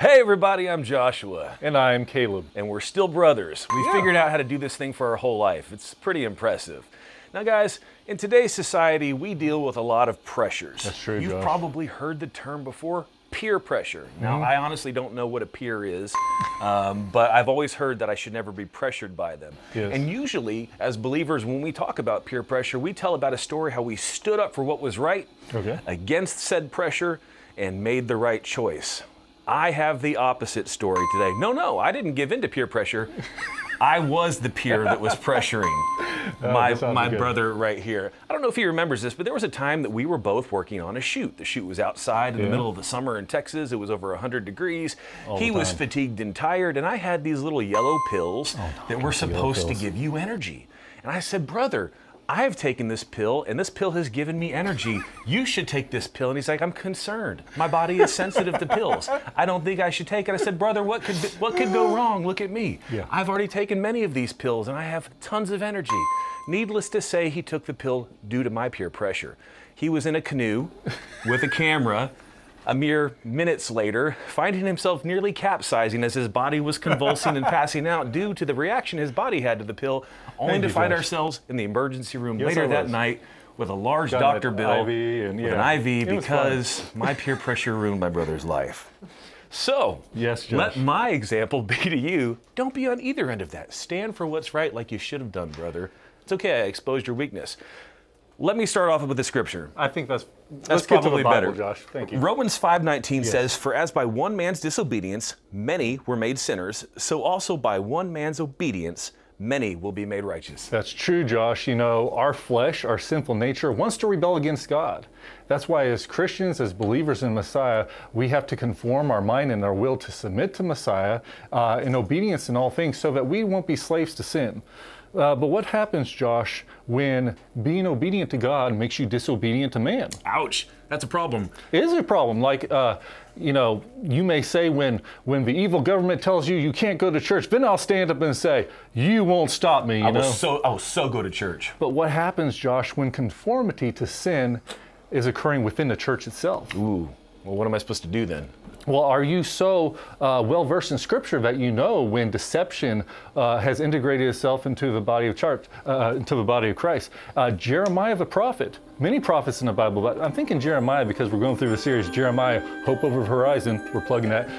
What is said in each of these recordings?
Hey everybody, I'm Joshua. And I'm Caleb. And we're still brothers. We figured out how to do this thing for our whole life. It's pretty impressive. Now guys, in today's society, we deal with a lot of pressures. That's true, You've Josh. probably heard the term before, peer pressure. Now, I honestly don't know what a peer is, but I've always heard that I should never be pressured by them. Yes. And usually, as believers, when we talk about peer pressure, we tell about a story how we stood up for what was right against said pressure and made the right choice. I have the opposite story today. No, I didn't give in to peer pressure. I was the peer that was pressuring my brother right here. I don't know if he remembers this, but there was a time that we were both working on a shoot. The shoot was outside in the middle of the summer in Texas. It was over 100 degrees. He was fatigued and tired, and I had these little yellow pills that were supposed to give you energy. And I said, brother, I've taken this pill, and this pill has given me energy. You should take this pill. And he's like, I'm concerned. My body is sensitive to pills. I don't think I should take it. I said, brother, what could go wrong? Look at me. I've already taken many of these pills, and I have tons of energy. Needless to say, he took the pill due to my peer pressure. He was in a canoe with a camera. A mere minutes later, finding himself nearly capsizing as his body was convulsing and passing out due to the reaction his body had to the pill, only to find ourselves in the emergency room later that night with a large doctor bill with an IV because my peer pressure ruined my brother's life. So, let my example be to you, don't be on either end of that. Stand for what's right like you should have done, brother. It's okay, I exposed your weakness. Let me start off with the scripture. I think that's probably better. Josh. Thank you. Romans 5:19 says, "For as by one man's disobedience many were made sinners, so also by one man's obedience many will be made righteous." That's true, Josh. You know, our flesh, our sinful nature wants to rebel against God. That's why as Christians, as believers in Messiah, we have to conform our mind and our will to submit to Messiah in obedience in all things so that we won't be slaves to sin. But what happens, Josh, when being obedient to God makes you disobedient to man? Ouch, that's a problem. It is a problem. Like, you know, you may say when the evil government tells you you can't go to church, then I'll stand up and say, you won't stop me, I will so go to church. But what happens, Josh, when conformity to sin is occurring within the church itself? Ooh, well, what am I supposed to do then? Well, are you so well-versed in Scripture that you know when deception has integrated itself into the body of Christ? Jeremiah the prophet, many prophets in the Bible, but I'm thinking Jeremiah because we're going through the series, Jeremiah, Hope Over the Horizon, we're plugging that.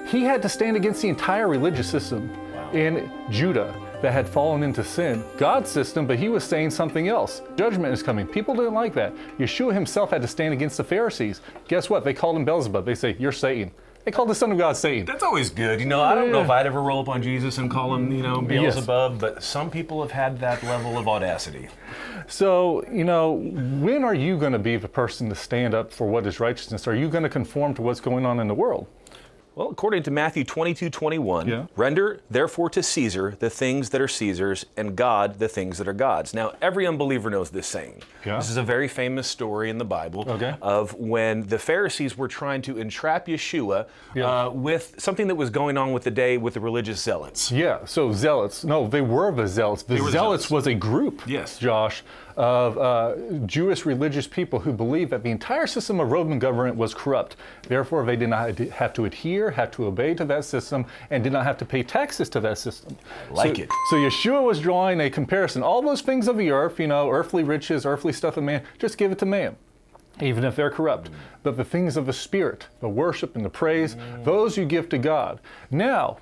He had to stand against the entire religious system in Judah that had fallen into sin, God's system, but he was saying something else. Judgment is coming. People didn't like that. Yeshua himself had to stand against the Pharisees. Guess what? They called him Beelzebub. They say, you're Satan. They called the Son of God Satan. That's always good. You know, I don't know if I'd ever roll up on Jesus and call him, you know, Beelzebub, but some people have had that level of audacity. So, you know, when are you going to be the person to stand up for what is righteousness? Are you going to conform to what's going on in the world? Well, according to Matthew 22:21, render therefore to Caesar the things that are Caesar's, and God the things that are God's. Now, every unbeliever knows this saying. This is a very famous story in the Bible of when the Pharisees were trying to entrap Yeshua with something that was going on with the day with the religious zealots. So zealots. No, they were the zealots. The zealots was a group, Josh, of Jewish religious people who believed that the entire system of Roman government was corrupt. Therefore, they did not have to adhere, had to obey to that system, and did not have to pay taxes to that system. So Yeshua was drawing a comparison. All those things of the earth, you know, earthly riches, earthly stuff of man, just give it to man, even if they're corrupt. But the things of the Spirit, the worship and the praise, those you give to God. Now,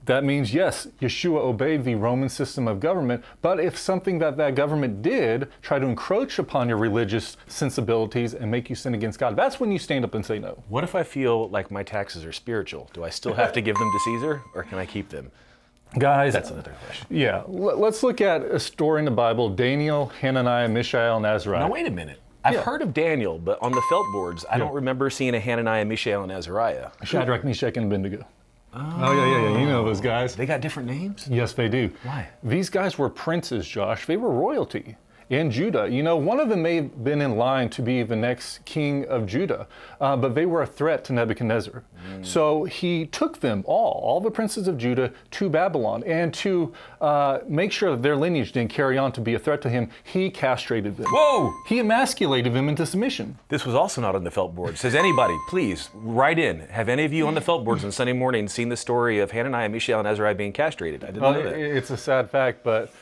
that means, yes, Yeshua obeyed the Roman system of government, but if something that government did try to encroach upon your religious sensibilities and make you sin against God, that's when you stand up and say no. What if I feel like my taxes are spiritual? Do I still have to give them to Caesar, or can I keep them? Guys, that's another question. Yeah, let's look at a story in the Bible, Daniel, Hananiah, Mishael, and Azariah. Now, wait a minute. I've heard of Daniel, but on the felt boards, I don't remember seeing a Hananiah, Mishael, and Azariah. Shadrach, Meshach, and Abednego. Oh, yeah, you know those guys. They got different names? Yes, they do. Why? These guys were princes, Josh. They were royalty. in Judah. You know, one of them may have been in line to be the next king of Judah, but they were a threat to Nebuchadnezzar. So he took them all the princes of Judah, to Babylon. And to make sure that their lineage didn't carry on to be a threat to him, he castrated them. Whoa! He emasculated them into submission. This was also not on the felt board. Says anybody, please, write in. Have any of you on the felt boards on Sunday morning seen the story of Hananiah, Mishael, and Azariah being castrated? I didn't know that. It's a sad fact, but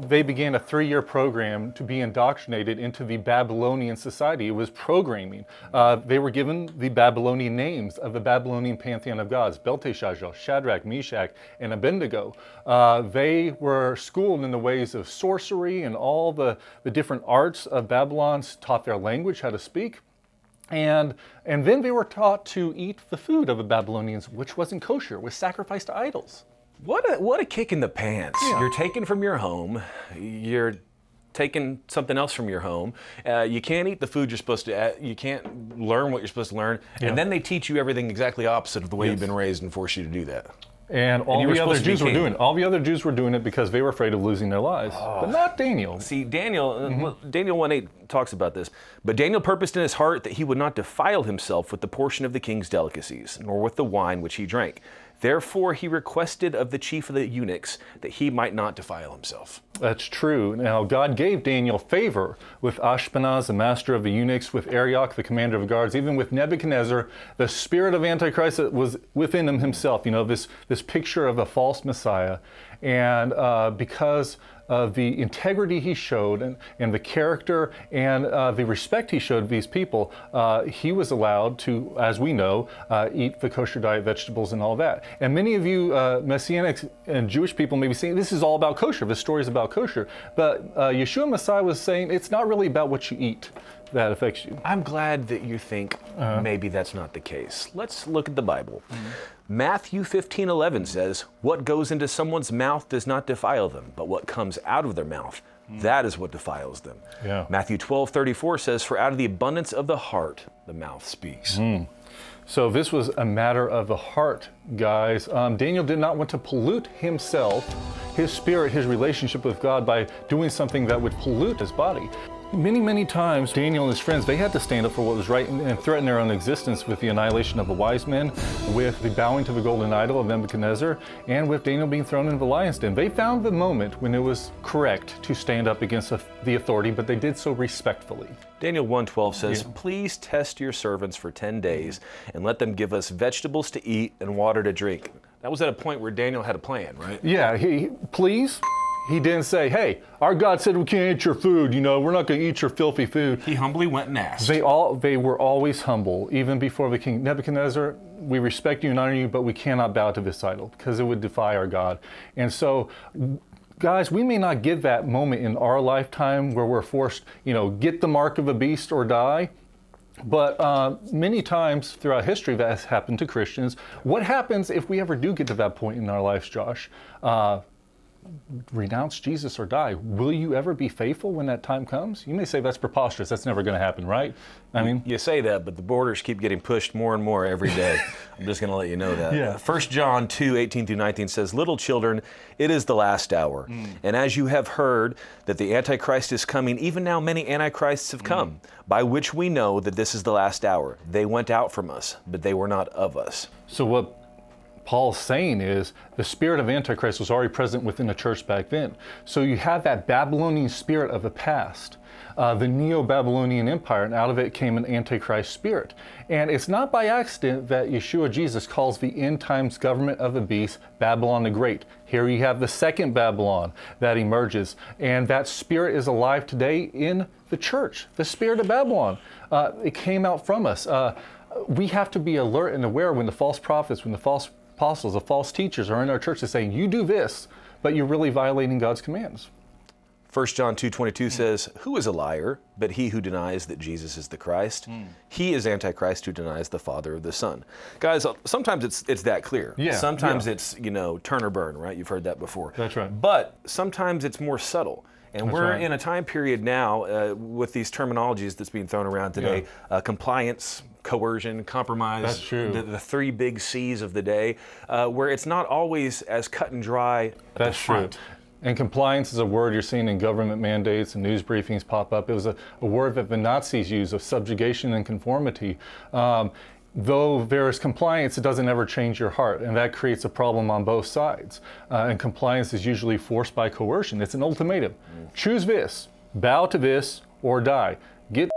they began a 3-year program to be indoctrinated into the Babylonian society. It was programming. They were given the Babylonian names of the Babylonian pantheon of gods: Belteshazzar, Shadrach, Meshach, and Abednego. They were schooled in the ways of sorcery and all the different arts of Babylon, taught their language, how to speak. And then they were taught to eat the food of the Babylonians, which wasn't kosher, was sacrificed to idols. What a kick in the pants. Yeah. You're taken from your home. You're taking something else from your home. You can't eat the food you're supposed to eat. You can't learn what you're supposed to learn. Yeah. And then they teach you everything exactly opposite of the way you've been raised and force you to do that. And all the other Jews were doing it. All the other Jews were doing it because they were afraid of losing their lives. But not Daniel. See, Daniel, Daniel 1:8 talks about this. But Daniel purposed in his heart that he would not defile himself with the portion of the king's delicacies, nor with the wine which he drank. Therefore he requested of the chief of the eunuchs that he might not defile himself. That's true. Now, God gave Daniel favor with Ashpenaz, the master of the eunuchs, with Arioch, the commander of the guards, even with Nebuchadnezzar, the spirit of Antichrist that was within him himself. You know, this picture of a false Messiah. And because of the integrity he showed and the character and the respect he showed these people, he was allowed to, as we know, eat the kosher diet, vegetables, and all that. And many of you Messianic and Jewish people may be saying, this is all about kosher, this story is about kosher. But Yeshua Messiah was saying, it's not really about what you eat that affects you. I'm glad that you think maybe that's not the case. Let's look at the Bible. Matthew 15:11 says, what goes into someone's mouth does not defile them, but what comes out of their mouth, that is what defiles them. Yeah. Matthew 12:34 says, for out of the abundance of the heart, the mouth speaks. So this was a matter of the heart, guys. Daniel did not want to pollute himself, his spirit, his relationship with God by doing something that would pollute his body. Many, many times, Daniel and his friends, they had to stand up for what was right and threaten their own existence with the annihilation of the wise men, with the bowing to the golden idol of Nebuchadnezzar, and with Daniel being thrown into the lion's den. They found the moment when it was correct to stand up against the authority, but they did so respectfully. Daniel 1:12 says, please test your servants for 10 days and let them give us vegetables to eat and water to drink. That was at a point where Daniel had a plan, right? Yeah, please. He didn't say, hey, our God said we can't eat your food, you know, we're not going to eat your filthy food. He humbly went and asked. They were always humble, even before the king. Nebuchadnezzar, we respect you and honor you, but we cannot bow to this idol because it would defy our God. And so, guys, we may not get that moment in our lifetime where we're forced, you know, get the mark of a beast or die. But many times throughout history that has happened to Christians. What happens if we ever do get to that point in our lives, Josh? Renounce Jesus or die. Will you ever be faithful when that time comes? You may say that's preposterous. That's never going to happen, right? I mean, you say that, but the borders keep getting pushed more and more every day. I'm just going to let you know that. Yeah. 1 John 2:18-19 says, little children, it is the last hour. And as you have heard that the Antichrist is coming, even now many Antichrists have come, by which we know that this is the last hour. They went out from us, but they were not of us. So what Paul's saying is the spirit of Antichrist was already present within the church back then. So you have that Babylonian spirit of the past, the Neo-Babylonian Empire, and out of it came an Antichrist spirit. And it's not by accident that Yeshua Jesus calls the end times government of the beast Babylon the Great. Here you have the second Babylon that emerges, and that spirit is alive today in the church, the spirit of Babylon. It came out from us. We have to be alert and aware when the false prophets, when the false apostles, the false teachers are in our churches saying, you do this, but you're really violating God's commands. 1 John 2:22 says, who is a liar but he who denies that Jesus is the Christ? He is Antichrist who denies the Father of the Son. Guys, sometimes it's that clear. Sometimes it's, you know, turn or burn, right? You've heard that before. That's right. But sometimes it's more subtle. And we're in a time period now with these terminologies that's being thrown around today, compliance, coercion, compromise, that's true. The 3 big C's of the day, where it's not always as cut and dry at the front. True. And compliance is a word you're seeing in government mandates and news briefings pop up. It was a word that the Nazis used, of subjugation and conformity. Though there is compliance, it doesn't ever change your heart, and that creates a problem on both sides. And compliance is usually forced by coercion. It's an ultimatum. Choose this, bow to this, or die. Get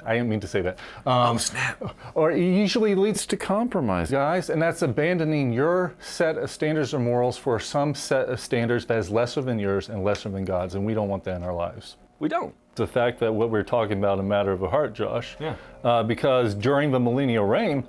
I didn't mean to say that. Oh, snap. Or it usually leads to compromise, guys, and that's abandoning your set of standards or morals for some set of standards that is lesser than yours and lesser than God's, and we don't want that in our lives. We don't. The fact that what we're talking about a matter of the heart, Josh, yeah. Because during the millennial reign,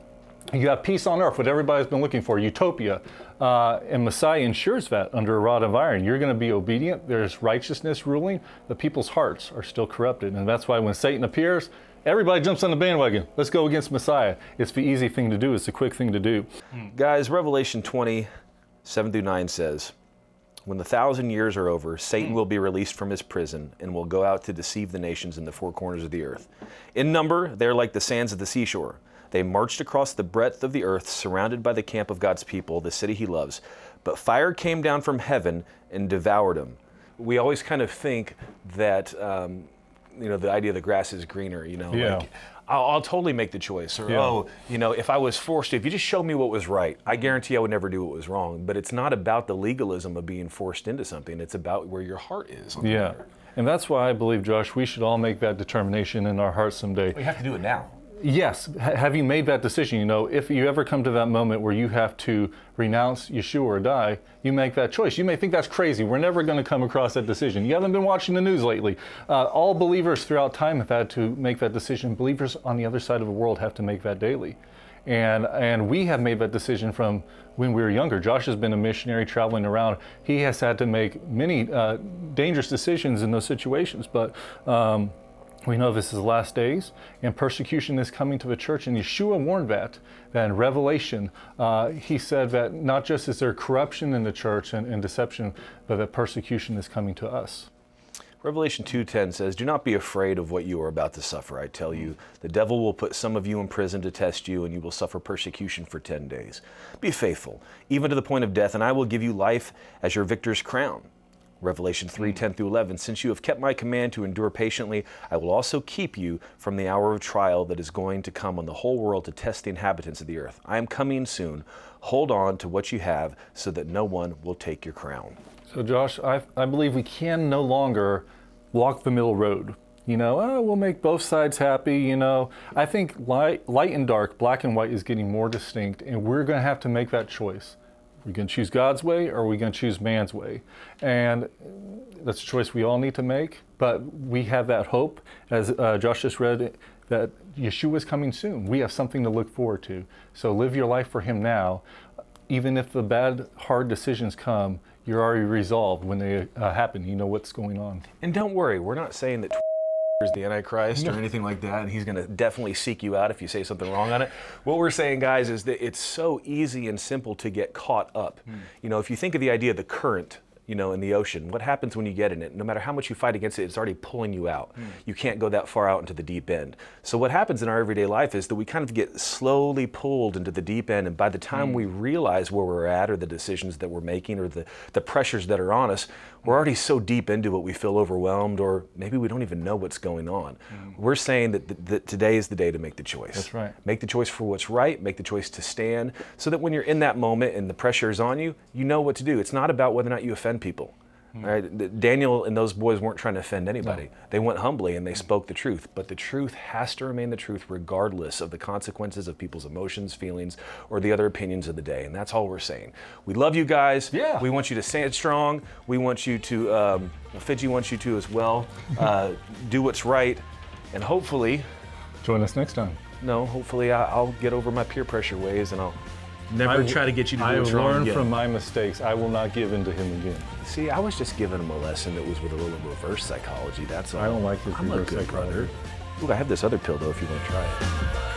you have peace on earth, what everybody's been looking for, utopia. And Messiah ensures that under a rod of iron. You're going to be obedient. There's righteousness ruling. The people's hearts are still corrupted. And that's why when Satan appears, everybody jumps on the bandwagon. Let's go against Messiah. It's the easy thing to do. It's the quick thing to do. Guys, Revelation 20:7-9 says, when the 1,000 years are over, Satan will be released from his prison and will go out to deceive the nations in the four corners of the earth. In number, they're like the sands of the seashore. They marched across the breadth of the earth, surrounded by the camp of God's people, the city he loves. But fire came down from heaven and devoured them. We always kind of think that, you know, the idea of the grass is greener, you know, like, I'll totally make the choice. Or, oh, you know, if I was forced to, if you just showed me what was right, I guarantee I would never do what was wrong. But it's not about the legalism of being forced into something. It's about where your heart is. Yeah. And that's why I believe, Josh, we should all make that determination in our hearts someday. We have to do it now. Yes. Have you made that decision? You know, if you ever come to that moment where you have to renounce Yeshua or die, you make that choice. You may think that's crazy. We're never going to come across that decision. You haven't been watching the news lately. All believers throughout time have had to make that decision. Believers on the other side of the world have to make that daily. And we have made that decision from when we were younger. Josh has been a missionary traveling around. He has had to make many dangerous decisions in those situations. But we know this is the last days, and persecution is coming to the church. And Yeshua warned that in Revelation, he said that not just is there corruption in the church and deception, but that persecution is coming to us. Revelation 2:10 says, do not be afraid of what you are about to suffer. I tell you, the devil will put some of you in prison to test you, and you will suffer persecution for 10 days. Be faithful, even to the point of death, and I will give you life as your victor's crown. Revelation 3:10-11, since you have kept my command to endure patiently, I will also keep you from the hour of trial that is going to come on the whole world to test the inhabitants of the earth. I am coming soon. Hold on to what you have so that no one will take your crown. So Josh, I believe we can no longer walk the middle road. You know, oh, we'll make both sides happy, you know. I think light and dark, black and white is getting more distinct, and we're going to have to make that choice. We're going to choose God's way, or are we going to choose man's way? And that's a choice we all need to make, but we have that hope, as Josh just read, that Yeshua is coming soon. We have something to look forward to. So live your life for him now. Even if the bad, hard decisions come, you're already resolved when they happen. You know what's going on. And don't worry, we're not saying that is the Antichrist or anything like that, and he's going to definitely seek you out if you say something wrong on it. What we're saying, guys, is that it's so easy and simple to get caught up. You know, if you think of the idea of the current, you know, in the ocean, what happens when you get in it? No matter how much you fight against it, it's already pulling you out. You can't go that far out into the deep end. So what happens in our everyday life is that we kind of get slowly pulled into the deep end, and by the time we realize where we're at, or the decisions that we're making, or the pressures that are on us, we're already so deep into it we feel overwhelmed, or maybe we don't even know what's going on. We're saying that today is the day to make the choice. That's right. Make the choice for what's right, make the choice to stand, so that when you're in that moment and the pressure is on you, you know what to do. It's not about whether or not you offend people. Right? Daniel and those boys weren't trying to offend anybody. They went humbly and they spoke the truth. But the truth has to remain the truth regardless of the consequences of people's emotions, feelings, or the other opinions of the day. And that's all we're saying. We love you guys. We want you to stand strong. We want you to, Fidji wants you to as well. Do what's right. And hopefully... join us next time. No, hopefully I'll get over my peer pressure ways, and I'll never try to get you to do what's wrong again. I learned from my mistakes. I will not give in to him again. See, I was just giving him a lesson that was with a little reverse psychology. That's all. I don't like his reverse psychology. Brother. Look, I have this other pill though if you want to try it.